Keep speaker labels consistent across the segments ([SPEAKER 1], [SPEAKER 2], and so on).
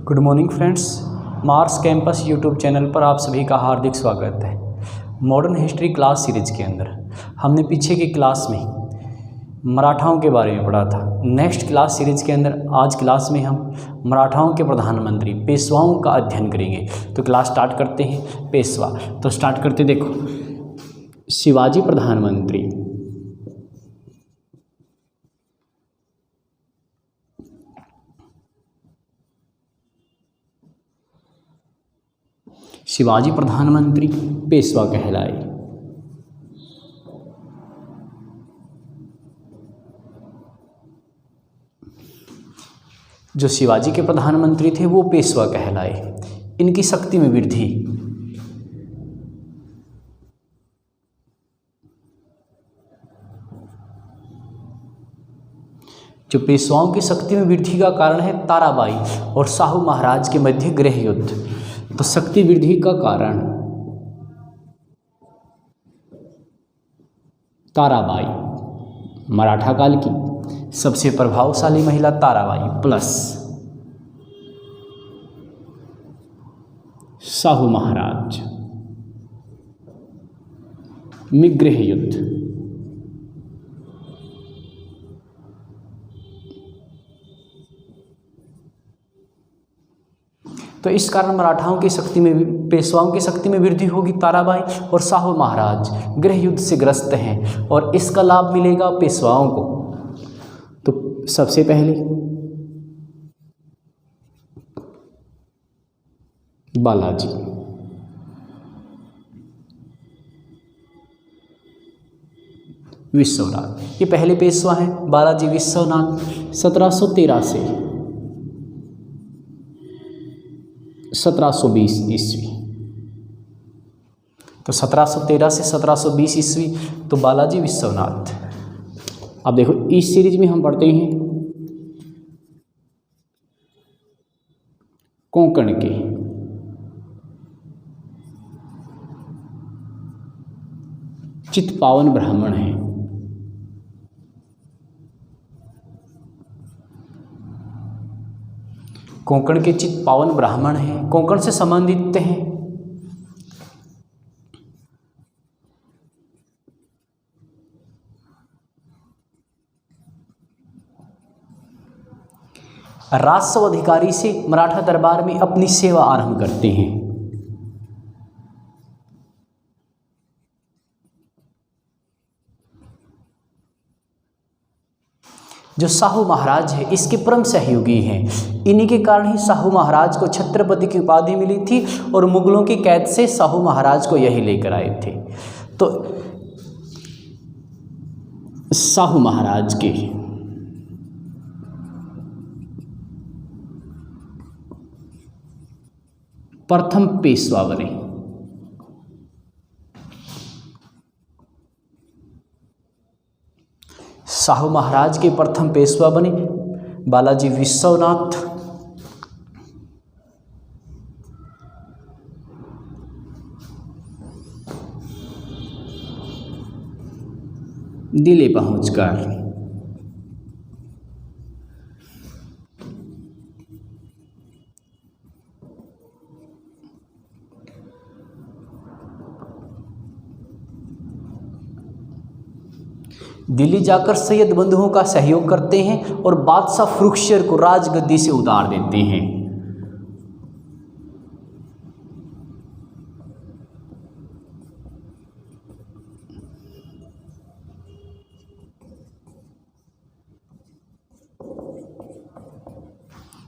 [SPEAKER 1] Good morning friends, Mars campus YouTube channel पर आप सभी का हार्दिक स्वागत है। मॉडर्न हिस्ट्री क्लास सीरीज के अंदर हमने पीछे की क्लास में मराठाओं के बारे में पढ़ा था। नेक्स्ट क्लास सीरीज के अंदर आज क्लास में हम मराठाओं के प्रधानमंत्री पेशवाओं का अध्ययन करेंगे। तो क्लास स्टार्ट करते हैं। पेशवा तो स्टार्ट करते, देखो शिवाजी प्रधानमंत्री, शिवाजी प्रधानमंत्री पेशवा कहलाए। जो शिवाजी के प्रधानमंत्री थे वो पेशवा कहलाए। इनकी शक्ति में वृद्धि, जो पेशवाओं की शक्ति में वृद्धि का कारण है ताराबाई और शाहू महाराज के मध्य गृह युद्ध। तो शक्ति वृद्धि का कारण ताराबाई, मराठा काल की सबसे प्रभावशाली महिला ताराबाई प्लस शाहू महाराज में गृह युद्ध। तो इस कारण मराठाओं की शक्ति में, पेशवाओं की शक्ति में वृद्धि होगी। ताराबाई और शाहू महाराज गृह युद्ध से ग्रस्त हैं और इसका लाभ मिलेगा पेशवाओं को। तो सबसे पहले बालाजी, विश्वनाथ, ये पहले पेशवा हैं। बालाजी विश्वनाथ 1713 से 1720 ईस्वी। तो 1713 से 1720 ईस्वी तो बालाजी विश्वनाथ। अब देखो इस सीरीज में हम पढ़ते हैं कोंकण के चित्पावन ब्राह्मण हैं। कोंकण के चित्पावन ब्राह्मण हैं, कोंकण से संबंधित हैं। राजस्व अधिकारी से मराठा दरबार में अपनी सेवा आरंभ करते हैं। जो शाहू महाराज है इसके परम सहयोगी हैं। इन्हीं के कारण ही शाहू महाराज को छत्रपति की उपाधि मिली थी और मुगलों की कैद से शाहू महाराज को यही लेकर आए थे। तो शाहू महाराज के प्रथम पेशवा बने। शाहू महाराज के प्रथम पेशवा बने बालाजी विश्वनाथ। दिल्ली पहुंचकर दिल्ली जाकर सैयद बंधुओं का सहयोग करते हैं और बादशाह फरुखशर को राजगद्दी से उतार देते हैं।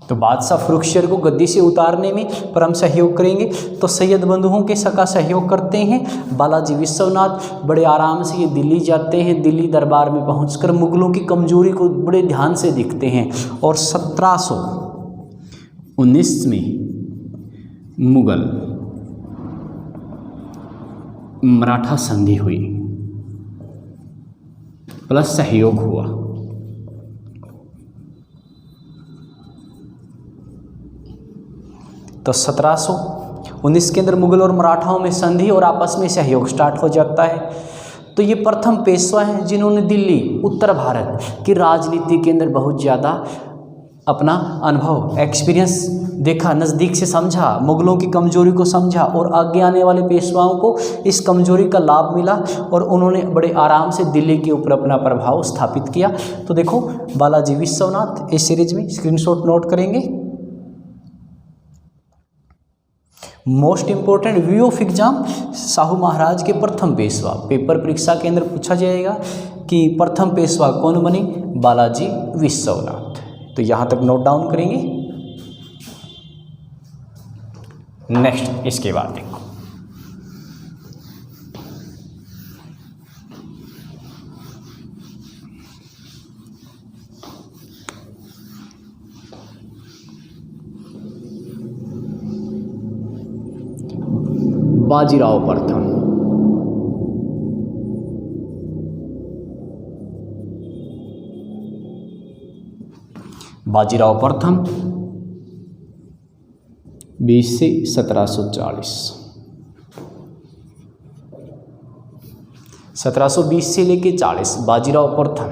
[SPEAKER 1] तो बादशाह फरुखशर को गद्दी से उतारने में परम सहयोग करेंगे। तो सैयद बंधुओं के सका सहयोग करते हैं। बालाजी विश्वनाथ बड़े आराम से ये दिल्ली जाते हैं। दिल्ली दरबार में पहुंचकर मुगलों की कमजोरी को बड़े ध्यान से देखते हैं और 1719 में मुगल मराठा संधि हुई प्लस सहयोग हुआ। तो 1719 के अंदर मुगल और मराठाओं में संधि और आपस में सहयोग स्टार्ट हो जाता है। तो ये प्रथम पेशवा हैं जिन्होंने दिल्ली उत्तर भारत की राजनीति के अंदर बहुत ज़्यादा अपना अनुभव एक्सपीरियंस देखा, नज़दीक से समझा, मुगलों की कमजोरी को समझा और आगे आने वाले पेशवाओं को इस कमजोरी का लाभ मिला और उन्होंने बड़े आराम से दिल्ली के ऊपर अपना प्रभाव स्थापित किया। तो देखो बालाजी विश्वनाथ इस सीरीज में स्क्रीनशॉट नोट करेंगे। Most important view of exam, Shahu Maharaj के प्रथम पेशवा, पेपर परीक्षा के अंदर पूछा जाएगा कि प्रथम पेशवा कौन बने, बालाजी विश्वनाथ। तो यहाँ तक नोट डाउन करेंगे। नेक्स्ट इसके बाद देखो बाजीराव प्रथम। बाजीराव प्रथम 20 से 1740, 1720 से लेके 40 बाजीराव प्रथम।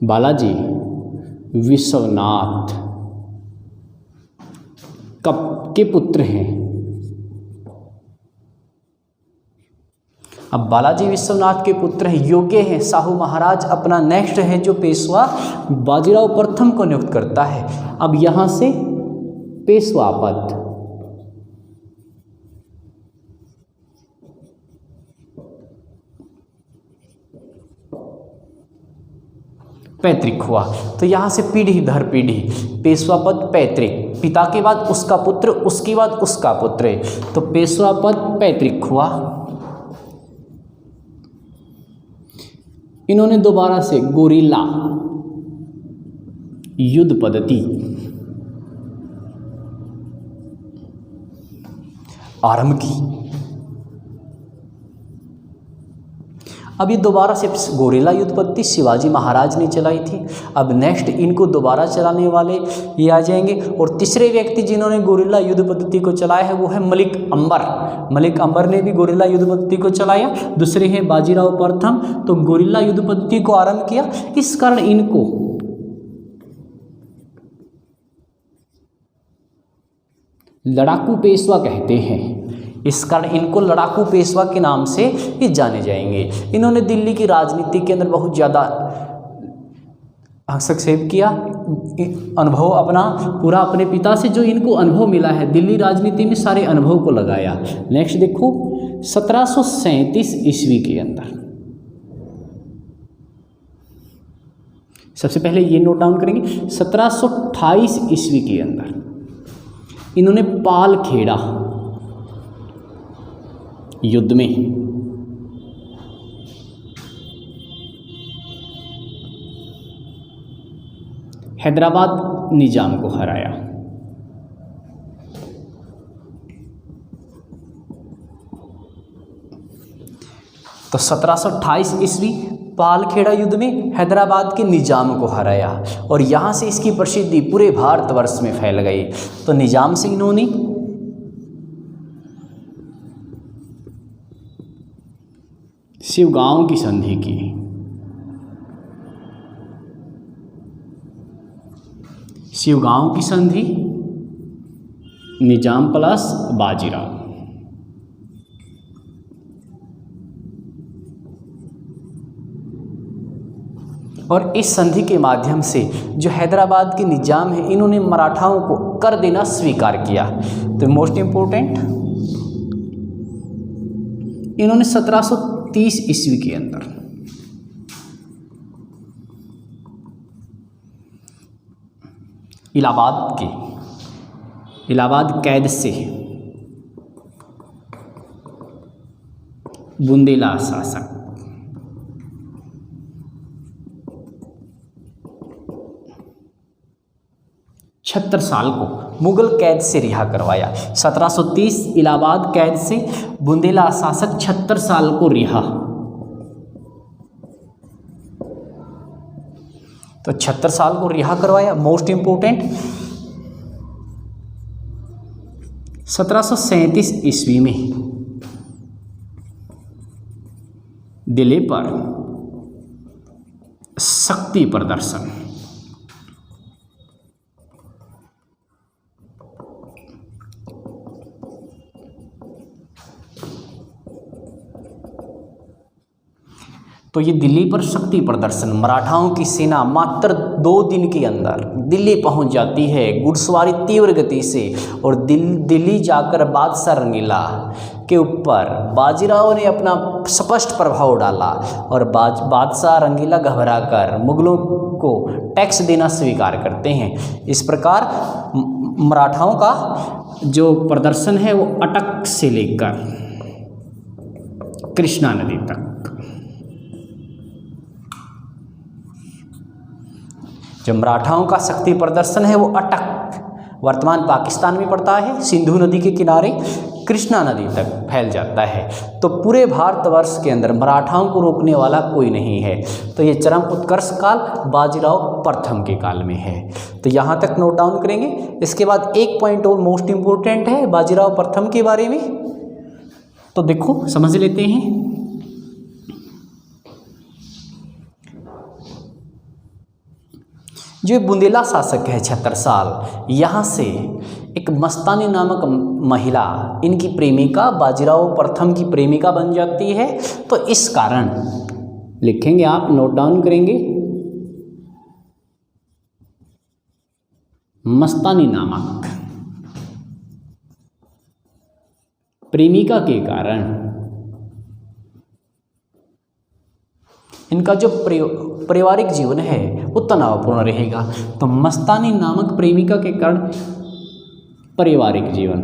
[SPEAKER 1] बालाजी विश्वनाथ कब के पुत्र हैं? अब बालाजी विश्वनाथ के पुत्र हैं, योग्य हैं। शाहू महाराज अपना नेक्स्ट है जो पेशवा बाजीराव प्रथम को नियुक्त करता है। अब यहां से पेशवा पद पैतृक हुआ। तो यहां से पीढ़ी दर पीढ़ी पेशवा पद पैतृक, पिता के बाद उसका पुत्र, उसके बाद उसका पुत्र, तो पेशवा पद पैतृक हुआ। इन्होंने दोबारा से गोरिल्ला युद्ध पद्धति आरंभ की। अब ये दोबारा से गोरिल्ला युद्ध पद्धति शिवाजी महाराज ने चलाई थी। अब नेक्स्ट इनको दोबारा चलाने वाले ये आ जाएंगे। और तीसरे व्यक्ति जिन्होंने गोरिल्ला युद्ध पद्धति को चलाया है वो है मलिक अंबर। मलिक अंबर ने भी गोरिल्ला युद्ध पद्धति को चलाया। दूसरे हैं बाजीराव प्रथम, तो गोरिल्ला युद्ध पद्धति को आरंभ किया। इस कारण इनको लड़ाकू पेशवा कहते हैं। इस कारण इनको लड़ाकू पेशवा के नाम से ये जाने जाएंगे। इन्होंने दिल्ली की राजनीति के अंदर बहुत ज़्यादा हस्तक्षेप किया। अनुभव अपना पूरा अपने पिता से जो इनको अनुभव मिला है दिल्ली राजनीति में सारे अनुभव को लगाया। नेक्स्ट देखो 1737 ईस्वी के अंदर, सबसे पहले ये नोट डाउन करेंगे। 1728 ईस्वी के अंदर इन्होंने पालखेड़ा युद्ध में हैदराबाद निजाम को हराया। तो 1728 ईस्वी पालखेड़ा युद्ध में हैदराबाद के निजाम को हराया और यहाँ से इसकी प्रसिद्धि पूरे भारतवर्ष में फैल गई। तो निजाम से इन्होंने शिवगांव की संधि की। शिवगांव की संधि निजाम प्लस बाजीराव। और इस संधि के माध्यम से जो हैदराबाद के निजाम है इन्होंने मराठाओं को कर देना स्वीकार किया। तो मोस्ट इंपोर्टेंट इन्होंने 1730 ईस्वी के अंदर इलाहाबाद कैद से बुंदेला शासक छत्तर साल को मुगल कैद से रिहा करवाया। 1730 इलाहाबाद कैद से बुंदेला शासक 76 साल को रिहा। तो 76 साल को रिहा करवाया। मोस्ट इंपोर्टेंट 1737 ईस्वी में दिल्ली पर शक्ति प्रदर्शन। तो ये दिल्ली पर शक्ति प्रदर्शन, मराठाओं की सेना मात्र 2 दिन के अंदर दिल्ली पहुंच जाती है घुड़सवारी तीव्र गति से, और दिल्ली जाकर बादशाह रंगीला के ऊपर बाजीराव ने अपना स्पष्ट प्रभाव डाला, और बादशाह रंगीला घबराकर मुगलों को टैक्स देना स्वीकार करते हैं। इस प्रकार मराठाओं का जो प्रदर्शन है वो अटक से लेकर कृष्णा नदी तक, जो मराठाओं का शक्ति प्रदर्शन है वो अटक वर्तमान पाकिस्तान में पड़ता है, सिंधु नदी के किनारे कृष्णा नदी तक फैल जाता है। तो पूरे भारतवर्ष के अंदर मराठाओं को रोकने वाला कोई नहीं है। तो ये चरम उत्कर्ष काल बाजीराव प्रथम के काल में है। तो यहाँ तक नोट डाउन करेंगे। इसके बाद एक पॉइंट और मोस्ट इम्पोर्टेंट है बाजीराव प्रथम के बारे में, तो देखो समझ लेते हैं। जो बुंदेला शासक है छत्रसाल, यहाँ से एक मस्तानी नामक महिला इनकी प्रेमिका बाजीराव प्रथम की प्रेमिका बन जाती है। तो इस कारण लिखेंगे, आप नोट डाउन करेंगे, मस्तानी नामक प्रेमिका के कारण इनका जो पारिवारिक जीवन है वो तनावपूर्ण रहेगा। तो मस्तानी नामक प्रेमिका के कारण पारिवारिक जीवन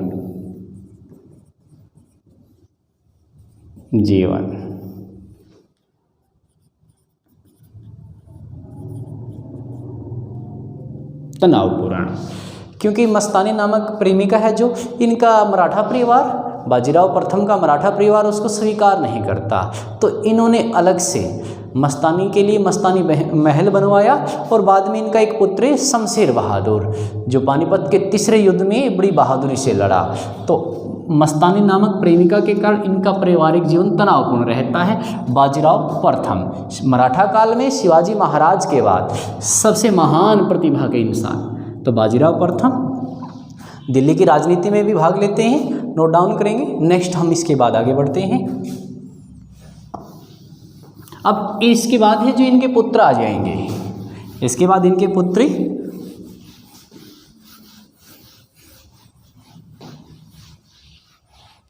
[SPEAKER 1] तनावपूर्ण, क्योंकि मस्तानी नामक प्रेमिका है जो इनका मराठा परिवार, बाजीराव प्रथम का मराठा परिवार उसको स्वीकार नहीं करता। तो इन्होंने अलग से मस्तानी के लिए मस्तानी महल बनवाया, और बाद में इनका एक पुत्र है शमशेर बहादुर, जो पानीपत के तीसरे युद्ध में बड़ी बहादुरी से लड़ा। तो मस्तानी नामक प्रेमिका के कारण इनका पारिवारिक जीवन तनावपूर्ण रहता है। बाजीराव प्रथम मराठा काल में शिवाजी महाराज के बाद सबसे महान प्रतिभा के इंसान, तो बाजीराव प्रथम दिल्ली की राजनीति में भी भाग लेते हैं, नोट डाउन करेंगे। नेक्स्ट हम इसके बाद आगे बढ़ते हैं। अब इसके बाद है जो इनके पुत्र आ जाएंगे, इसके बाद इनके पुत्री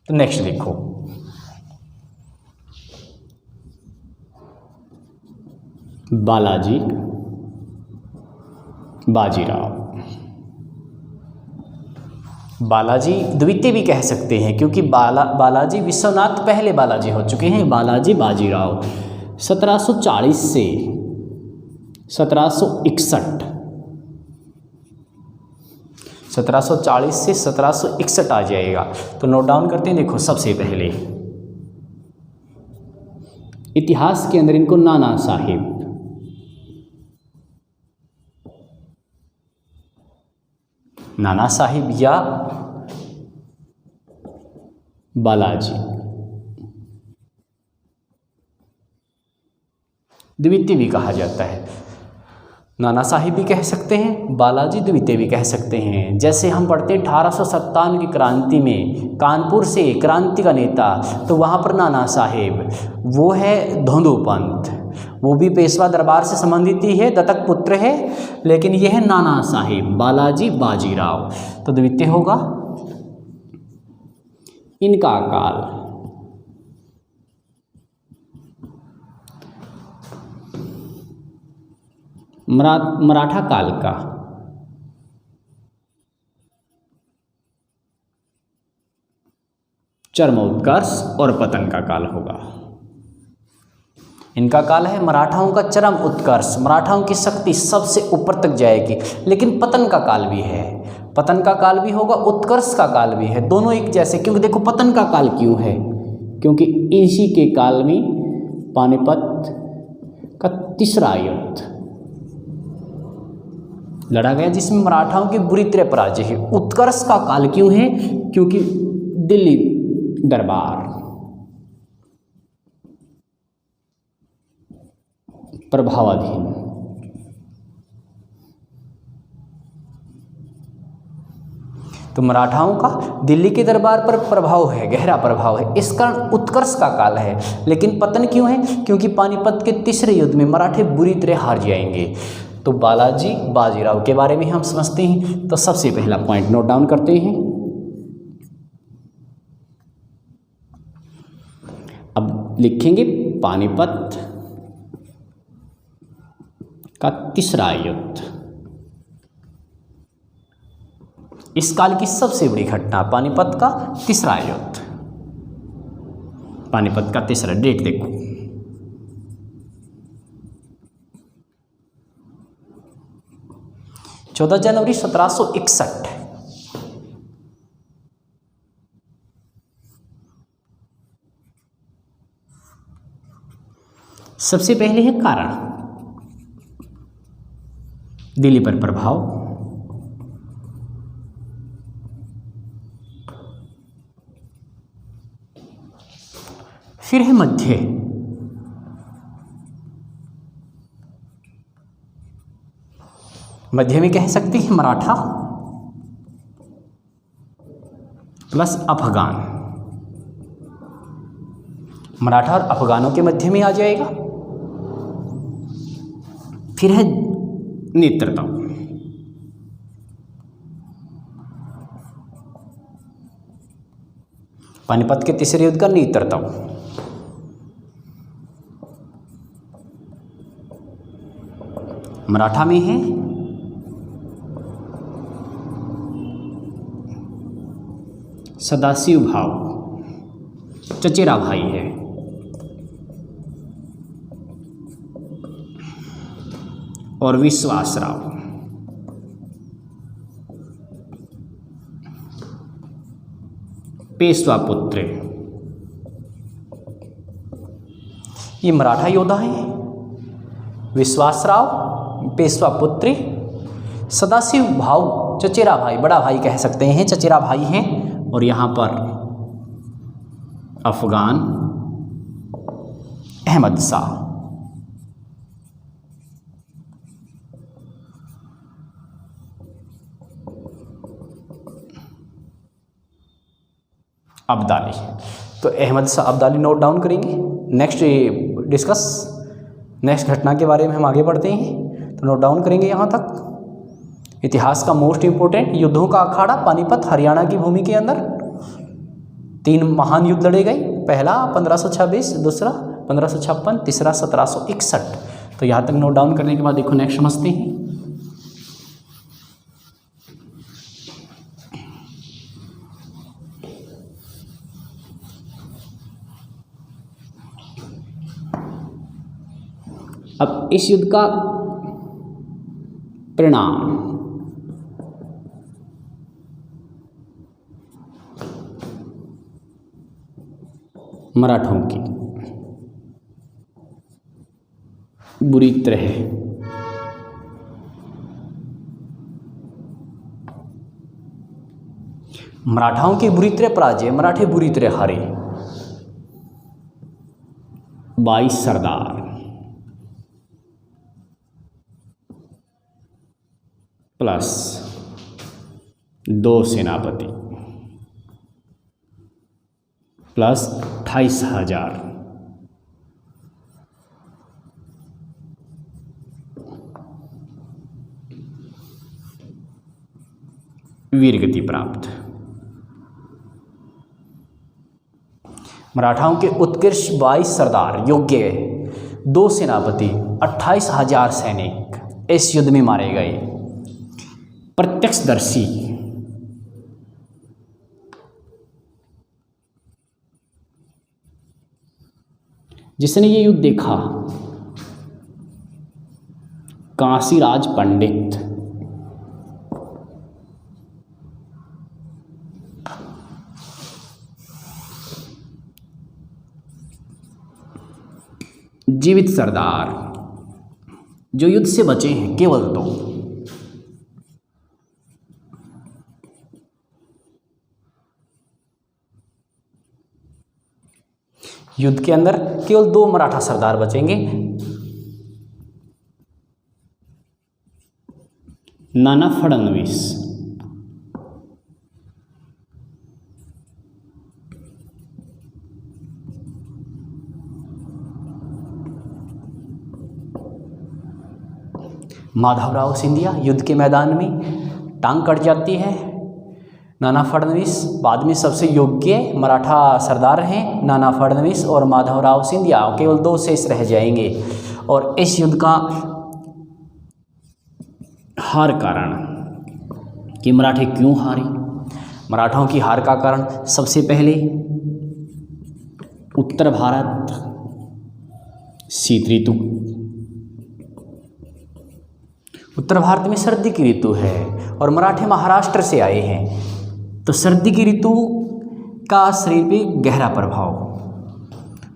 [SPEAKER 1] तो नेक्स्ट देखो, बालाजी बाजीराव। बालाजी द्वितीय भी कह सकते हैं, क्योंकि बालाजी विश्वनाथ पहले बालाजी हो चुके हैं। बालाजी बाजीराव 1740 से 1761, 1740 से 1761 आ जाएगा। तो नोट डाउन करते हैं। देखो सबसे पहले इतिहास के अंदर इनको नाना साहिब, नाना साहिब या बालाजी द्वितीय भी कहा जाता है। नाना साहिब भी कह सकते हैं, बालाजी द्वितीय भी कह सकते हैं। जैसे हम पढ़ते 1857 की क्रांति में कानपुर से क्रांति का नेता, तो वहाँ पर नाना साहेब वो है धोंदू पंथ, वो भी पेशवा दरबार से संबंधित ही है, दत्तक पुत्र है, लेकिन ये है नाना साहिब बालाजी बाजीराव। तो द्वितीय होगा। इनका काल मराठा काल का चरमोत्कर्ष और पतन का काल होगा। इनका काल है मराठाओं का चरम उत्कर्ष, मराठाओं की शक्ति सबसे ऊपर तक जाएगी, लेकिन पतन का काल भी है, पतन का काल भी होगा, उत्कर्ष का काल भी है, दोनों एक जैसे। क्योंकि देखो पतन का काल क्यों है, क्योंकि इसी के काल में पानीपत का तीसरा युद्ध लड़ा गया, जिसमें मराठाओं की बुरी तरह पराजय है। उत्कर्ष का काल क्यों है, क्योंकि दिल्ली दरबार प्रभावाधीन। तो मराठाओं का दिल्ली के दरबार पर प्रभाव है, गहरा प्रभाव है, इस कारण उत्कर्ष का काल है। लेकिन पतन क्यों है? क्योंकि पानीपत के तीसरे युद्ध में मराठे बुरी तरह हार जाएंगे। तो बालाजी बाजीराव के बारे में हम समझते हैं। तो सबसे पहला पॉइंट नोट डाउन करते हैं। अब लिखेंगे पानीपत का तीसरा युद्ध। इस काल की सबसे बड़ी घटना पानीपत का तीसरा युद्ध। पानीपत का तीसरा, डेट देखो, चौदह जनवरी 1761। सबसे पहले है कारण, दिल्ली पर प्रभाव। फिर है मध्य, मध्य में कह सकते हैं मराठा प्लस अफगान। मराठा और अफगानों के मध्य में आ जाएगा। फिर है नेतृत्व, पानीपत के तीसरे युद्ध का नेतृत्व। मराठा में है सदाशिव भाव, चचेरा भाई है। और विश्वासराव, पेशवा पुत्र। ये मराठा योद्धा हैं। विश्वासराव पेशवा पुत्र, सदाशिव भाव चचेरा भाई, बड़ा भाई कह सकते हैं, चचेरा भाई हैं। और यहाँ पर अफगान अहमद शाह। अब्दाली, तो अहमद शाह अब्दाली नोट डाउन करेंगे। नेक्स्ट घटना के बारे में हम आगे बढ़ते हैं, तो नोट डाउन करेंगे यहाँ तक। इतिहास का मोस्ट इंपोर्टेंट, युद्धों का अखाड़ा पानीपत हरियाणा की भूमि के अंदर 3 महान युद्ध लड़े गए। पहला 1526, दूसरा 1556, तीसरा 1761। तो यहाँ तक नोट डाउन करने के बाद देखो नेक्स्ट समझते हैं। अब इस युद्ध का परिणाम, मराठों की बुरी तरह मराठाओं की बुरी तरह पराजय, मराठे बुरी तरह हारे। 22 सरदार प्लस 2 सेनापति प्लस 28,000 वीरगति प्राप्त। मराठाओं के उत्कृष्ट 22 सरदार योग्य 2 सेनापति 28,000 सैनिक इस युद्ध में मारे गए। प्रत्यक्षदर्शी जिसने ये युद्ध देखा, काशीराज पंडित। जीवित सरदार जो युद्ध से बचे हैं केवल 2। युद्ध के अंदर केवल 2 मराठा सरदार बचेंगे। नाना फडणवीस, माधवराव सिंधिया युद्ध के मैदान में टांग कट जाती है। नाना फडणवीस बाद में सबसे योग्य मराठा सरदार हैं, नाना फडणवीस और माधवराव सिंधिया, केवल 2 शेष रह जाएंगे। और इस युद्ध का हार कारण कि मराठे क्यों हारे, मराठाओं की हार का कारण सबसे पहले उत्तर भारत शीत ऋतु, उत्तर भारत में सर्दी की ऋतु है और मराठे महाराष्ट्र से आए हैं, तो सर्दी की ऋतु का शरीर पे गहरा प्रभाव।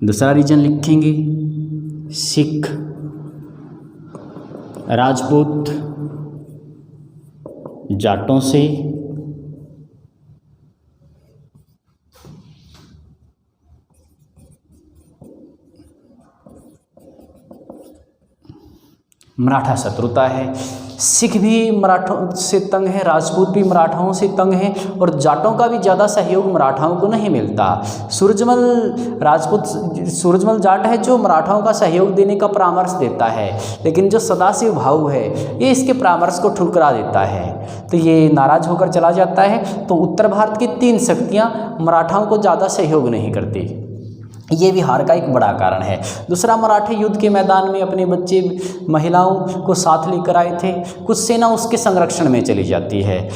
[SPEAKER 1] दूसरा रीजन लिखेंगे सिख, राजपूत, जाटों से मराठा शत्रुता है। सिख भी मराठों से तंग है, राजपूत भी मराठाओं से तंग है और जाटों का भी ज़्यादा सहयोग मराठाओं को नहीं मिलता। सूरजमल राजपूत, सूरजमल जाट है जो मराठाओं का सहयोग देने का परामर्श देता है, लेकिन जो सदाशिव भाऊ है ये इसके परामर्श को ठुकरा देता है, तो ये नाराज होकर चला जाता है। तो उत्तर भारत की 3 शक्तियाँ मराठाओं को ज़्यादा सहयोग नहीं करती, ये भी हार का एक बड़ा कारण है। दूसरा, मराठे युद्ध के मैदान में अपने बच्चे महिलाओं को साथ लेकर आए थे, कुछ सेना उसके संरक्षण में चली जाती है,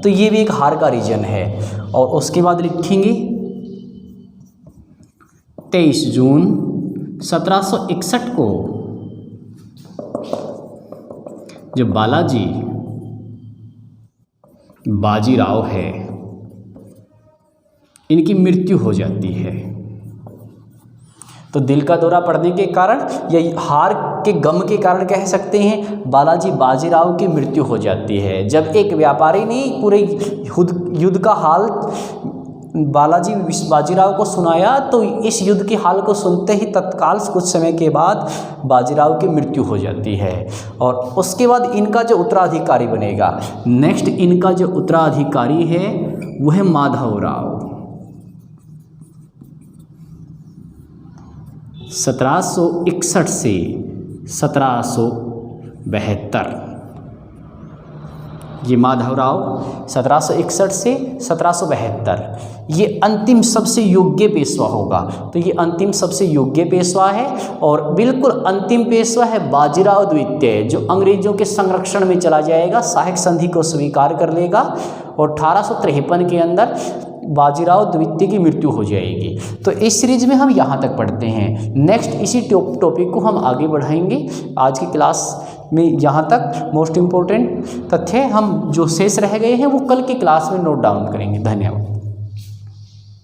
[SPEAKER 1] तो ये भी एक हार का रीजन है। और उसके बाद लिखेंगे 23 जून 1761 को जो बालाजी बाजीराव है इनकी मृत्यु हो जाती है। तो दिल का दौरा पड़ने के कारण या हार के गम के कारण कह सकते हैं बालाजी बाजीराव की मृत्यु हो जाती है। जब एक व्यापारी ने पूरे युद्ध का हाल बालाजी बाजीराव को सुनाया तो इस युद्ध के हाल को सुनते ही तत्काल कुछ समय के बाद बाजीराव की मृत्यु हो जाती है। और उसके बाद इनका जो उत्तराधिकारी बनेगा, नेक्स्ट इनका जो उत्तराधिकारी है वह है माधवराव। 1761 से 1772, ये माधवराव 1761 से 1772, ये अंतिम सबसे योग्य पेशवा होगा। तो ये अंतिम सबसे योग्य पेशवा है और बिल्कुल अंतिम पेशवा है बाजीराव द्वितीय, जो अंग्रेजों के संरक्षण में चला जाएगा, सहायक संधि को स्वीकार कर लेगा और 1853 के अंदर बाजीराव द्वितीय की मृत्यु हो जाएगी। तो इस सीरीज में हम यहाँ तक पढ़ते हैं। नेक्स्ट इसी टॉपिक को हम आगे बढ़ाएंगे। आज की क्लास में यहाँ तक मोस्ट इम्पोर्टेंट तथ्य हम जो शेष रह गए हैं वो कल की क्लास में नोट डाउन करेंगे। धन्यवाद।